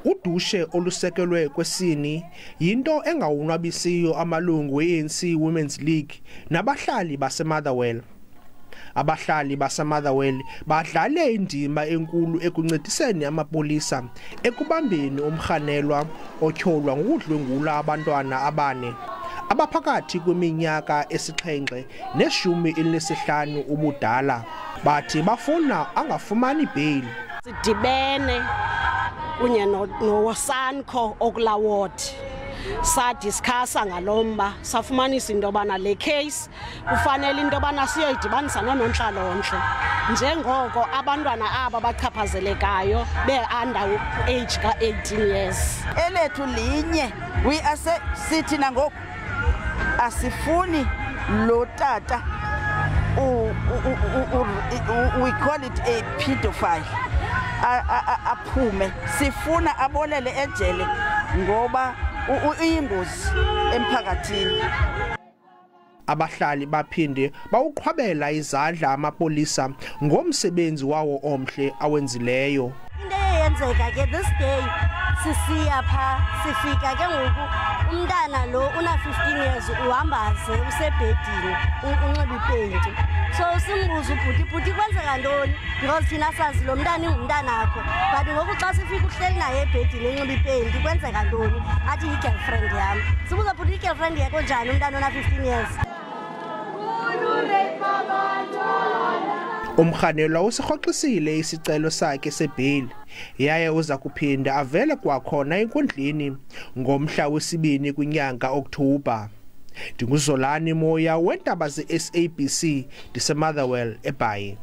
Udushe olusekelwe kwesini yinto engawunwabisiyo amalungu e-ANC Women's League nabahlali baseMotherwell. Abahlali baseMotherwell badlale indima enkulu ekuncediseni amapolisa ekubambeni umkhanelwa otyholwa ngokudlwengula abantwana abane abaphakathi kweminyaka esixhenxe ne-15 ubudala. Bathi bafuna angafumani bail. Sidibene kunye noSanco okula ward sadiscussa ngalomba safumanisa into yobana le case kufanele into yobana siyoyidibanisa nonontlalontle njengoko abantwana aba bachaphazelekayo be-under age ka-18 years. Elethu linye sithi nangoku asifuni lo tata we call it a pedophile aphume, sifuna abolele ejele ngoba uyingozi emphakathini. Abahlali baphinde bawuqhwabela izandla amapolisa ngomsebenzi wawo omhle awenzileyo. Into eyenzeka ke this day sisiya pha sifika ke ngoku umntana lo una 15 years uhamba ze usebhedini unxiba ipaint. So simbuza ubhuti kwenzeka ntoni because thina sazi lo mntana ingumntanakho but ngoku xa sifika uhleli naye ebhedini enxiba ipaint kwenzeka ntoni athi i-girlfriend yami. Sibuza bhuti i-girlfriend yakho njani umntana ona 15 years. Umkhanelwa usirhoxisile isicelo sakhe sebail yaye uza kuphinda avele kwakhona enkundleni ngomhla wesibini kwinyanga October. Ndinguzolani Moya weNdaba ze-SABC ndiseMotherwell eBhayi.